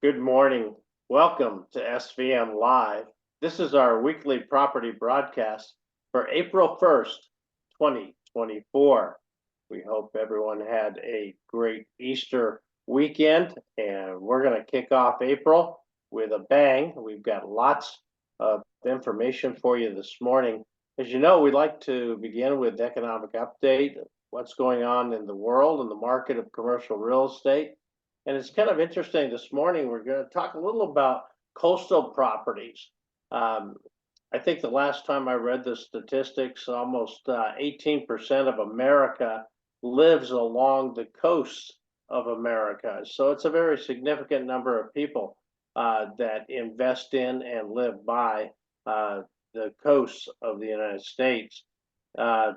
Good morning. Welcome to SVN Live. This is our weekly property broadcast for April 1st, 2024. We hope everyone had a great Easter weekend, and we're going to kick off April with a bang. We've got lots of information for you this morning. As you know, we like to begin with economic update, what's going on in the world and the market of commercial real estate. And it's kind of interesting this morning, we're going to talk a little about coastal properties. Um, I think the last time I read the statistics, almost 18% of America lives along the coast of America. So it's a very significant number of people that invest in and live by the coasts of the United States. Uh,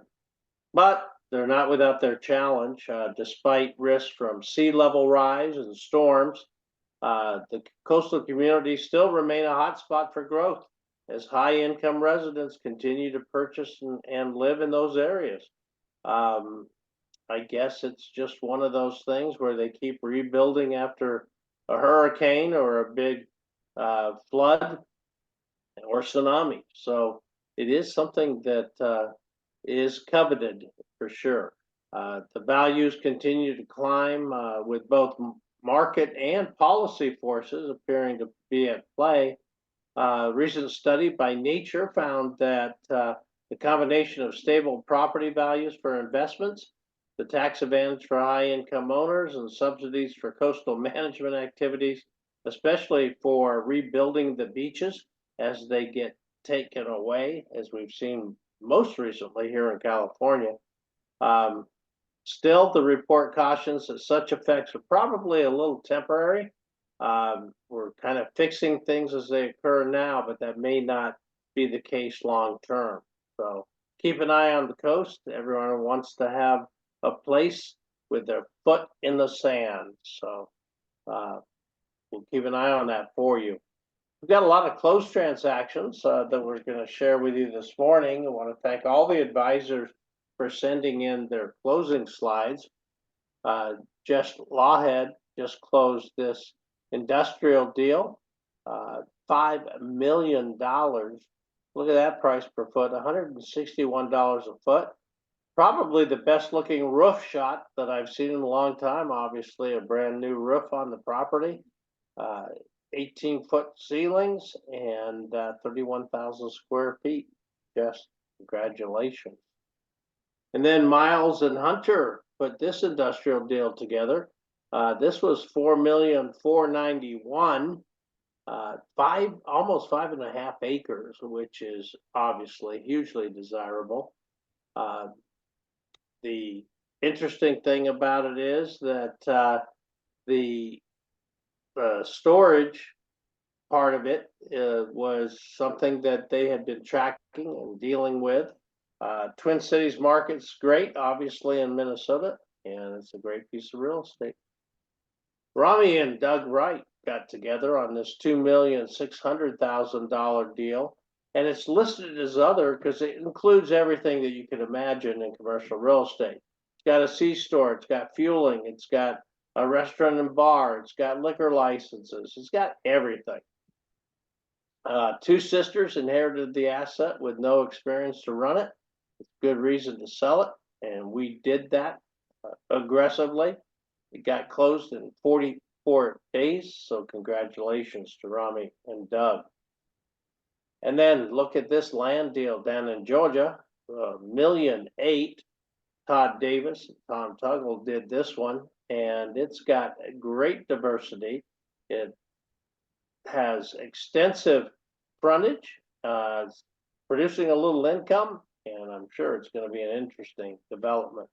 but they're not without their challenge. Despite risks from sea level rise and storms, the coastal communities still remain a hotspot for growth as high income residents continue to purchase and live in those areas. Um, I guess it's just one of those things where they keep rebuilding after a hurricane or a big flood or tsunami. So it is something that is coveted for sure. The values continue to climb with both market and policy forces appearing to be at play. A recent study by Nature found that the combination of stable property values for investments, the tax advantage for high income owners, and subsidies for coastal management activities, especially for rebuilding the beaches as they get taken away, as we've seen most recently here in California. Um, Still, the report cautions that such effects are probably a little temporary. We're kind of fixing things as they occur now, but that may not be the case long term. So keep an eye on the coast. Everyone wants to have a place with their foot in the sand. So uh, we'll keep an eye on that for you. We've got a lot of closed transactions that we're going to share with you this morning. I want to thank all the advisors for sending in their closing slides. Just Lawhead just closed this industrial deal, $5 million. Look at that price per foot, $161 a foot. Probably the best looking roof shot that I've seen in a long time. Obviously, a brand new roof on the property. 18-foot ceilings and 31,000 square feet. Just congratulations. And then Miles and Hunter put this industrial deal together. This was $4,491,000, almost 5.5 acres, which is obviously hugely desirable. The interesting thing about it is that the storage part of it was something that they had been tracking and dealing with. Twin Cities market's great, obviously in Minnesota, and it's a great piece of real estate. Rami and Doug Wright got together on this $2,600,000 deal, and it's listed as other because it includes everything that you can imagine in commercial real estate. It's got a C-store, it's got fueling, it's got a restaurant and bar, it's got liquor licenses, it's got everything. Two sisters inherited the asset with no experience to run it. It's a good reason to sell it, and we did that aggressively. It got closed in 44 days, so congratulations to Rami and Doug. And then look at this land deal down in Georgia, $1.8 million. Todd Davis and Tom Tuggle did this one, and it's got great diversity. It has extensive frontage, producing a little income, and I'm sure it's going to be an interesting development.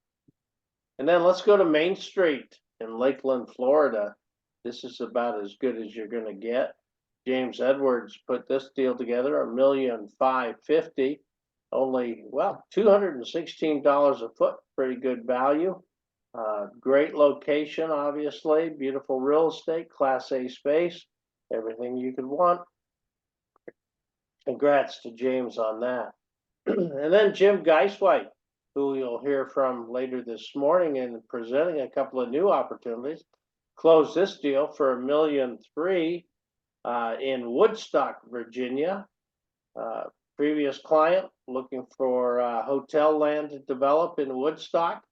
And then let's go to Main Street in Lakeland, Florida. This is about as good as you're going to get. James Edwards put this deal together, $1,550,000, only, well, $216 a foot, pretty good value. Great location, obviously, beautiful real estate, Class A space, everything you could want. Congrats to James on that. And then Jim Geiswhite, who you'll hear from later this morning, and presenting a couple of new opportunities. close this deal for $1.3 million in Woodstock, Virginia. Previous client looking for hotel land to develop in Woodstock,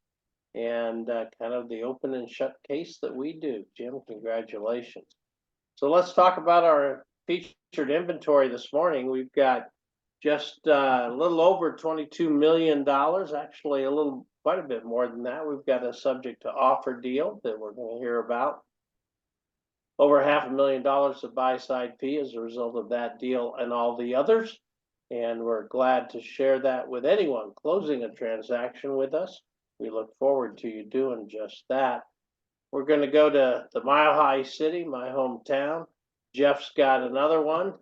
and kind of the open and shut case that we do. Jim, congratulations. So let's talk about our featured inventory this morning. We've got just a little over $22 million, actually quite a bit more than that. We've got a subject to offer deal that we're going to hear about. Over $500,000 of buy side fee as a result of that deal and all the others. And we're glad to share that with anyone closing a transaction with us. We look forward to you doing just that. We're going to go to the Mile High City, my hometown. Jeff's got another one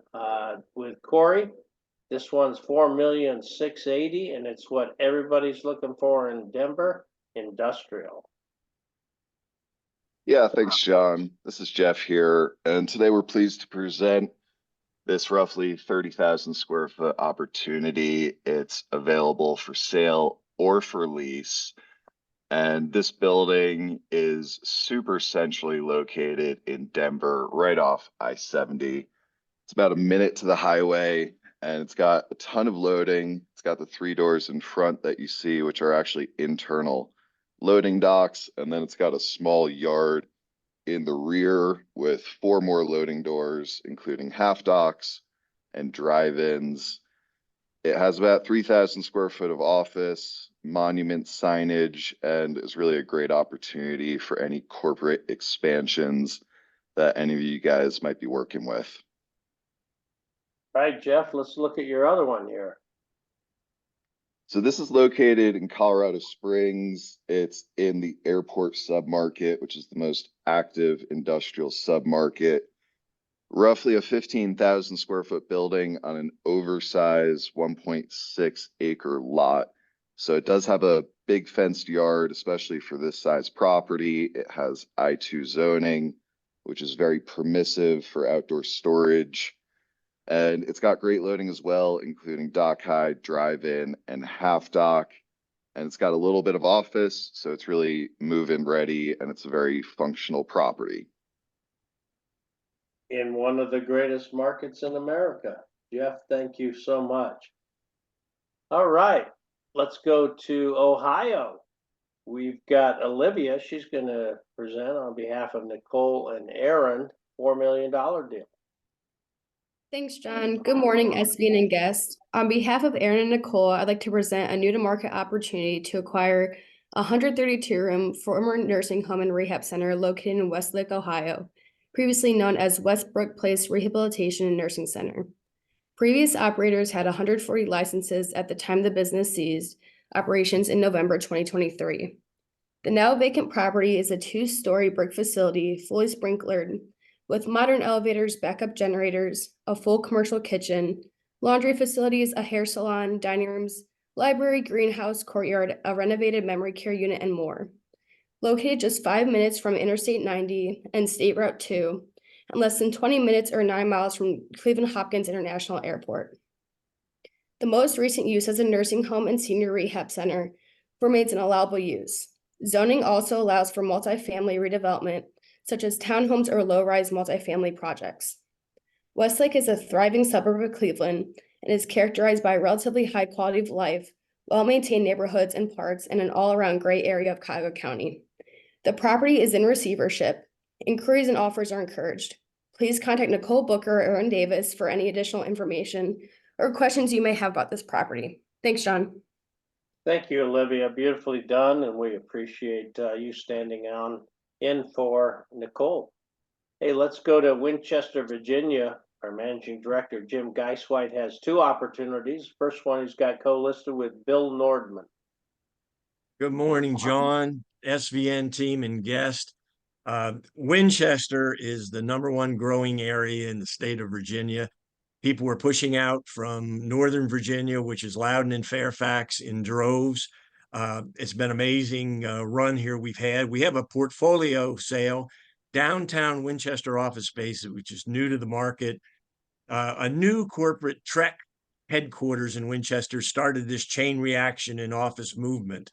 with Corey. This one's $4,680,000, and it's what everybody's looking for in Denver, industrial. Yeah, thanks, John. This is Jeff here, and today we're pleased to present this roughly 30,000 square foot opportunity. It's available for sale or for lease. And this building is super centrally located in Denver, right off I-70. It's about a minute to the highway, and it's got a ton of loading. It's got the 3 doors in front that you see, which are actually internal loading docks. And then it's got a small yard in the rear with 4 more loading doors, including half docks and drive-ins. It has about 3,000 square foot of office, monument signage, and is really a great opportunity for any corporate expansions that any of you guys might be working with. All right, Jeff, let's look at your other one here. So this is located in Colorado Springs. It's in the airport submarket, which is the most active industrial submarket. Roughly a 15,000 square foot building on an oversized 1.6 acre lot. So it does have a big fenced yard, especially for this size property. It has I-2 zoning, which is very permissive for outdoor storage. And it's got great loading as well, including dock high, drive-in, and half dock. And it's got a little bit of office, so it's really move-in ready, and it's a very functional property. In one of the greatest markets in America. Jeff, thank you so much. All right, let's go to Ohio. We've got Olivia. She's going to present on behalf of Nicole and Aaron, $4 million deal. Thanks, John. Good morning, SVN and guests. On behalf of Aaron and Nicole, I'd like to present a new-to-market opportunity to acquire a 132-room former nursing home and rehab center located in Westlake, Ohio, previously known as Westbrook Place Rehabilitation and Nursing Center. Previous operators had 140 licenses at the time the business ceased operations in November 2023. The now vacant property is a 2-story brick facility, fully sprinklered, with modern elevators, backup generators, a full commercial kitchen, laundry facilities, a hair salon, dining rooms, library, greenhouse, courtyard, a renovated memory care unit, and more. Located just 5 minutes from Interstate 90 and State Route 2, and less than 20 minutes or 9 miles from Cleveland Hopkins International Airport. The most recent use as a nursing home and senior rehab center remains an allowable use. Zoning also allows for multifamily redevelopment, such as townhomes or low-rise multifamily projects. Westlake is a thriving suburb of Cleveland and is characterized by a relatively high quality of life, well-maintained neighborhoods and parks, and an all-around great area of Cuyahoga County. The property is in receivership. Inquiries and offers are encouraged. Please contact Nicole Booker or Aaron Davis for any additional information or questions you may have about this property. Thanks, John. Thank you, Olivia. Beautifully done, and we appreciate you standing in for Nicole. Hey, let's go to Winchester, Virginia. Our managing director, Jim Geiswhite, has 2 opportunities. First one, he's got co-listed with Bill Nordman. Good morning, John, SVN team, and guest. Winchester is the #1 growing area in the state of Virginia. People were pushing out from Northern Virginia, which is Loudoun and Fairfax, in droves. It's been an amazing run here we've had. We have a portfolio sale, downtown Winchester office space, which is new to the market. A new corporate Trek headquarters in Winchester started this chain reaction in office movement.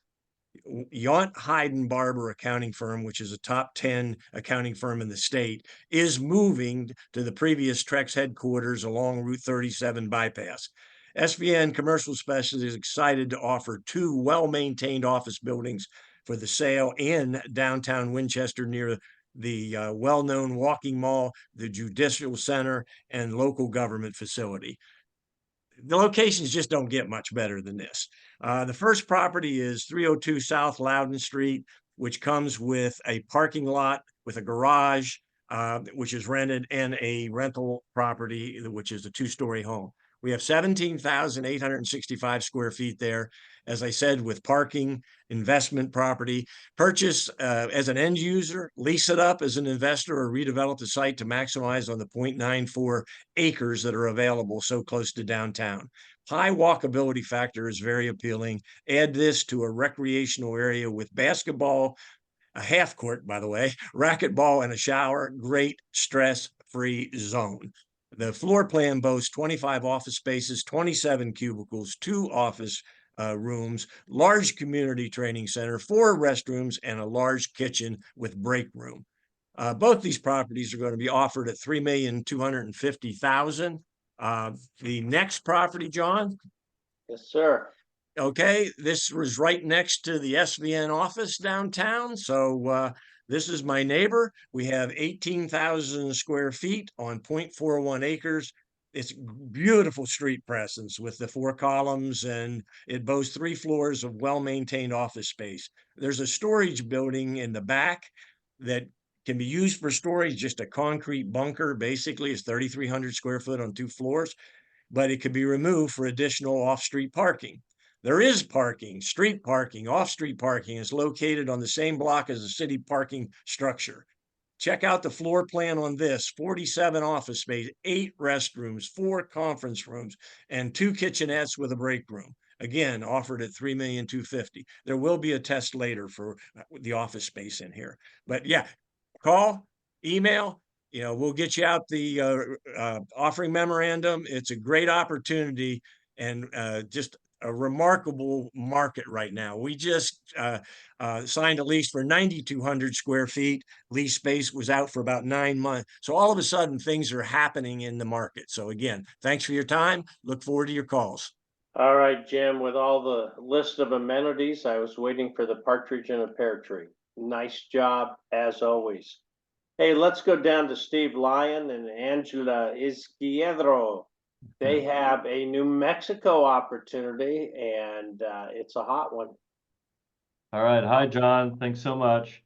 Yount Hyden Barber accounting firm, which is a top 10 accounting firm in the state, is moving to the previous Trex headquarters along Route 37 bypass. SVN Commercial Specialty is excited to offer 2 well-maintained office buildings for the sale in downtown Winchester near the well-known walking mall, the judicial center, and local government facility. The locations just don't get much better than this. The first property is 302 South Loudon Street, which comes with a parking lot with a garage, which is rented, and a rental property, which is a 2-story home. We have 17,865 square feet there, as I said, with parking, investment property, purchase as an end user, lease it up as an investor, or redevelop the site to maximize on the 0.94 acres that are available so close to downtown. High walkability factor is very appealing. Add this to a recreational area with basketball, a half court, by the way, racquetball, and a shower. Great stress-free zone. The floor plan boasts 25 office spaces, 27 cubicles, 2 office rooms, large community training center, 4 restrooms, and a large kitchen with break room. Both these properties are going to be offered at $3,250,000. The next property, John? Yes, sir. Okay, this was right next to the SVN office downtown. So this is my neighbor. We have 18,000 square feet on 0.41 acres. It's beautiful street presence with the 4 columns, and it boasts 3 floors of well-maintained office space. There's a storage building in the back that can be used for storage, just a concrete bunker. Basically, it's 3,300 square foot on 2 floors, but it could be removed for additional off-street parking. There is parking, street parking, off-street parking. Is located on the same block as the city parking structure. Check out the floor plan on this: 47 office space, 8 restrooms, 4 conference rooms, and 2 kitchenettes with a break room. Again, offered at $3,250,000. There will be a test later for the office space in here. But yeah, call, email, we'll get you out the offering memorandum. It's a great opportunity, and just a remarkable market right now. We just signed a lease for 9,200 square feet. Lease space was out for about 9 months. So all of a sudden, things are happening in the market. So again, thanks for your time. Look forward to your calls. All right, Jim, with all the list of amenities, I was waiting for the partridge in a pear tree. Nice job, as always. Hey, let's go down to Steve Lyon and Angela Izquierdo. They have a New Mexico opportunity, and it's a hot one. All right. Hi, John. Thanks so much.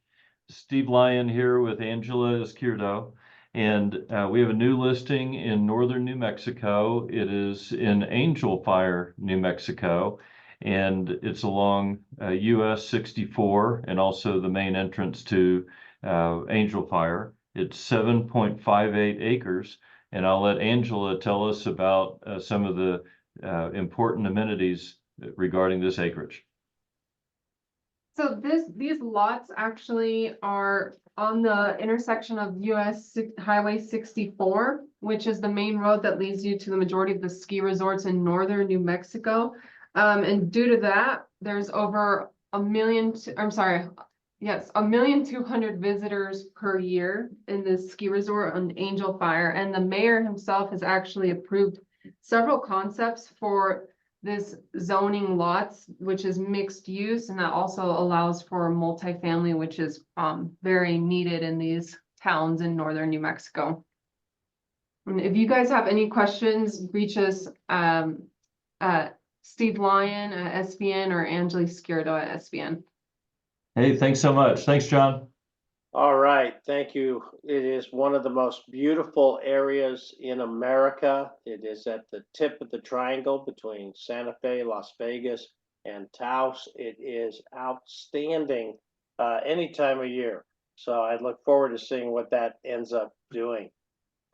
Steve Lyon here with Angela Izquierdo. And we have a new listing in northern New Mexico. It is in Angel Fire, New Mexico, and it's along US 64 and also the main entrance to Angel Fire. It's 7.58 acres. And I'll let Angela tell us about some of the important amenities regarding this acreage. So these lots actually are on the intersection of Highway 64, which is the main road that leads you to the majority of the ski resorts in northern New Mexico. And due to that, there's over 1,200,000 visitors per year in this ski resort on Angel Fire. And the mayor himself has actually approved several concepts for this zoning lots, which is mixed use, and that also allows for multifamily, which is very needed in these towns in northern New Mexico. And if you guys have any questions, reach us Steve Lyon at SVN or Angela Izquierdo at SVN. Hey, thanks so much. Thanks, John. All right, thank you. It is one of the most beautiful areas in America. It is at the tip of the triangle between Santa Fe, Las Vegas, and Taos. It is outstanding any time of year. So I look forward to seeing what that ends up doing.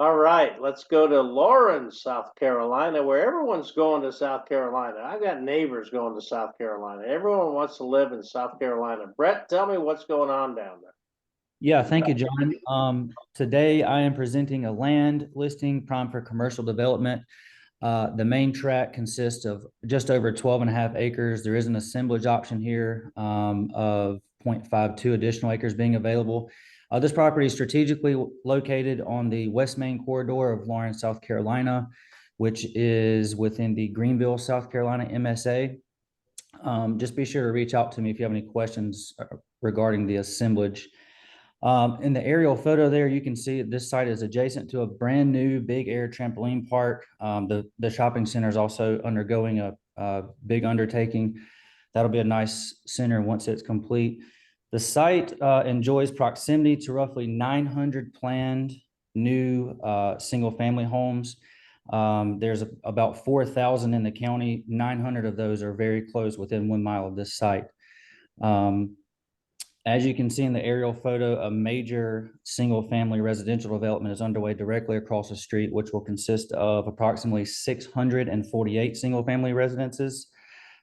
All right, let's go to Lawrence, South Carolina, where everyone's going to South Carolina. I've got neighbors going to South Carolina. Everyone wants to live in South Carolina. Brett, tell me what's going on down there. Yeah, thank you, John. Today I am presenting a land listing prime for commercial development. The main tract consists of just over 12.5 acres. There is an assemblage option here of 0.52 additional acres being available. This property is strategically located on the West Main corridor of Lawrence, South Carolina, which is within the Greenville, South Carolina MSA. Just be sure to reach out to me if you have any questions regarding the assemblage. In the aerial photo there, you can see this site is adjacent to a brand new big air trampoline park. The shopping center is also undergoing a big undertaking. That'll be a nice center once it's complete. The site enjoys proximity to roughly 900 planned new single-family homes. There's about 4,000 in the county. 900 of those are very close within 1 mile of this site. As you can see in the aerial photo, a major single-family residential development is underway directly across the street, which will consist of approximately 648 single-family residences.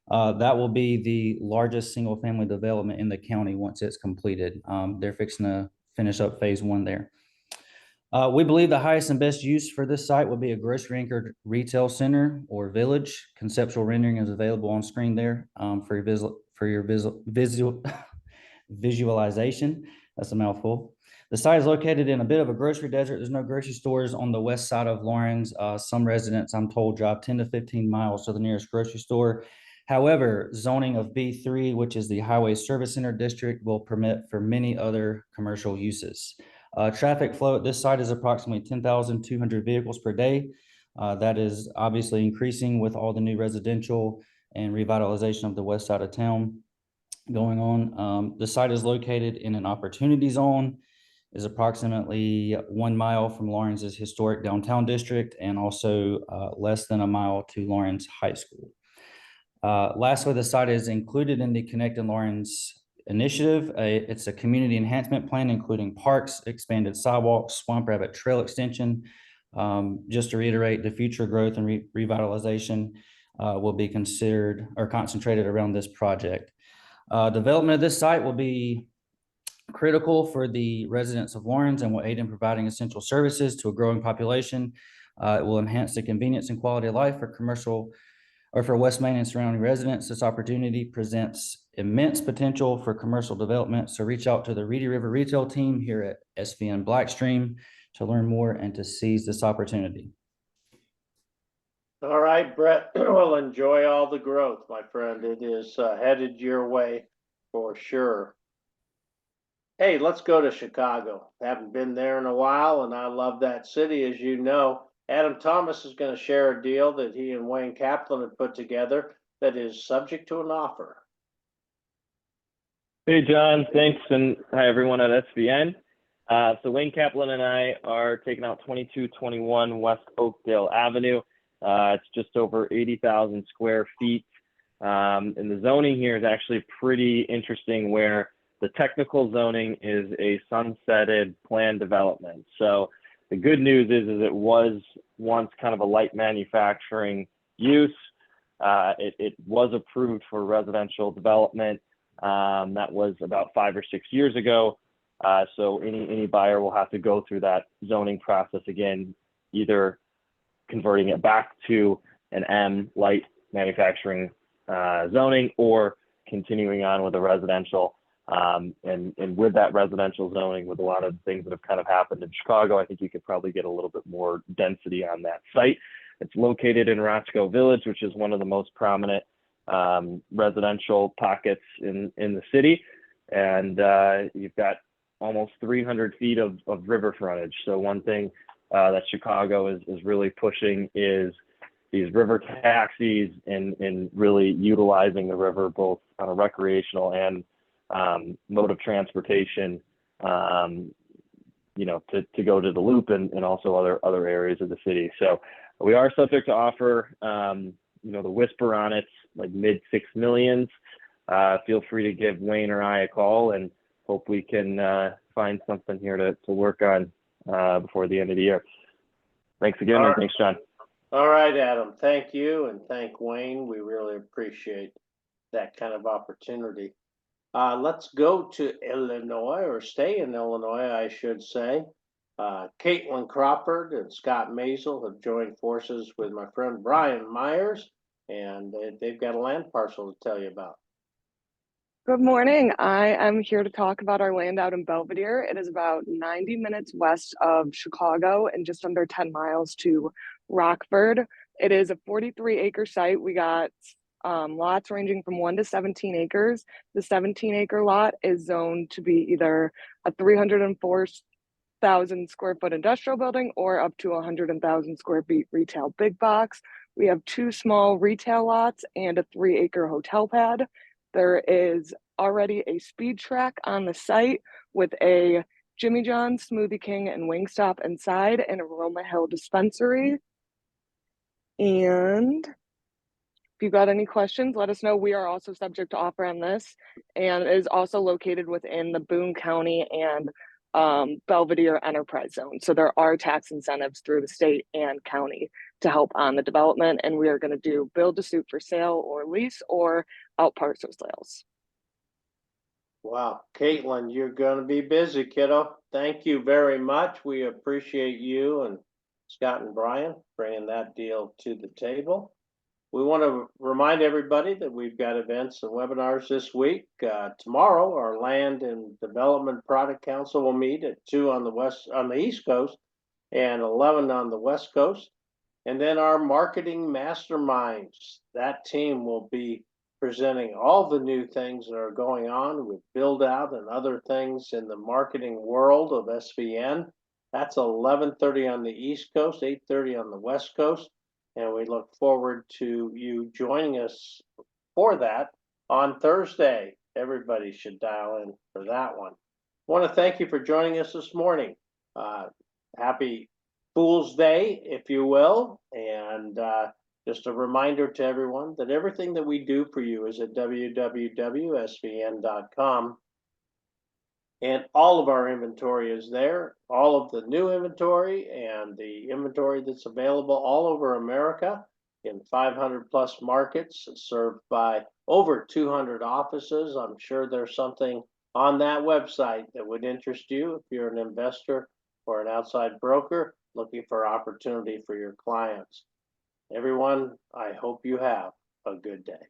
That will be the largest single-family development in the county once it's completed. They're fixing to finish up phase 1 there. We believe the highest and best use for this site would be a grocery anchored retail center or village. Conceptual rendering is available on screen there for your visual visualization. That's a mouthful. The site is located in a bit of a grocery desert. There's no grocery stores on the west side of Lawrence. Some residents, I'm told, drive 10 to 15 miles to the nearest grocery store. However, zoning of B3, which is the Highway Service Center District, will permit for many other commercial uses. Traffic flow at this site is approximately 10,200 vehicles per day. That is obviously increasing with all the new residential and revitalization of the west side of town going on. The site is located in an opportunity zone, is approximately 1 mile from Lawrence's historic downtown district, and also less than a mile to Lawrence High School. Lastly, the site is included in the Connecting Lawrence initiative. It's a community enhancement plan, including parks, expanded sidewalks, Swamp Rabbit Trail extension. Just to reiterate, the future growth and revitalization will be considered or concentrated around this project. Development of this site will be critical for the residents of Lawrence and will aid in providing essential services to a growing population. It will enhance the convenience and quality of life for commercial or for West Main and surrounding residents. This opportunity presents immense potential for commercial development. So reach out to the Reedy River retail team here at SVN Blackstream to learn more and to seize this opportunity. All right, Brett, well, enjoy all the growth, my friend. It is headed your way for sure. Hey, let's go to Chicago. Haven't been there in a while, and I love that city, as you know. Adam Thomas is going to share a deal that he and Wayne Kaplan have put together that is subject to an offer. Hey, John, thanks, and hi, everyone at SVN. So Wayne Kaplan and I are taking out 2221 West Oakdale Avenue. It's just over 80,000 square feet. And the zoning here is actually pretty interesting, where the technical zoning is a sunsetted planned development. So the good news is it was once kind of a light manufacturing use. It was approved for residential development. That was about 5 or 6 years ago. So any buyer will have to go through that zoning process again, either converting it back to an M light manufacturing zoning or continuing on with a residential. And with that residential zoning, with a lot of things that have kind of happened in Chicago, I think you could probably get a little bit more density on that site. It's located in Roscoe Village, which is one of the most prominent residential pockets in the city. And you've got almost 300 feet of river frontage. So one thing that Chicago is really pushing is these river taxis and really utilizing the river both on a recreational and mode of transportation, you know, to go to the loop and also other areas of the city. So we are subject to offer. You know, the whisper on it's like mid 6 millions. Feel free to give Wayne or I a call, and hope we can find something here to work on before the end of the year. Thanks again, and thanks, John. All right, Adam, thank you, and thank Wayne. We really appreciate that kind of opportunity. Let's go to Illinois, or stay in Illinois, I should say. Caitlin Crawford and Scott Mazel have joined forces with my friend Brian Myers, and they've got a land parcel to tell you about. Good morning. I am here to talk about our land out in Belvedere. It is about 90 minutes west of Chicago and just under 10 miles to Rockford. It is a 43-acre site. We got lots ranging from 1 to 17 acres. The 17-acre lot is zoned to be either a 304,000 square foot industrial building or up to 100,000 square feet retail big box. We have 2 small retail lots and a 3-acre hotel pad. There is already a speed track on the site with a Jimmy John's, Smoothie King, and Wingstop inside, and a Roma Hill dispensary. And if you've got any questions, let us know. We are also subject to offer on this, and it is also located within the Boone County and Belvedere Enterprise Zone. So there are tax incentives through the state and county to help on the development, and we are going to do build to suit for sale or lease or out parcel sales. Wow, Caitlin, you're going to be busy, kiddo. Thank you very much. We appreciate you and Scott and Brian bringing that deal to the table. We want to remind everybody that we've got events and webinars this week. Tomorrow, our Land and Development Product Council will meet at 2 on the East Coast and 11 on the West Coast. And then our Marketing Masterminds, that team will be presenting all the new things that are going on with build out and other things in the marketing world of SVN. That's 11:30 on the East Coast, 8:30 on the West Coast. And we look forward to you joining us for that on Thursday. Everybody should dial in for that one. I want to thank you for joining us this morning. Happy Fool's Day, if you will. And just a reminder to everyone that everything that we do for you is at www.svn.com. And all of our inventory is there, all of the new inventory and the inventory that's available all over America in 500 plus markets served by over 200 offices. I'm sure there's something on that website that would interest you if you're an investor or an outside broker looking for opportunity for your clients. Everyone, I hope you have a good day.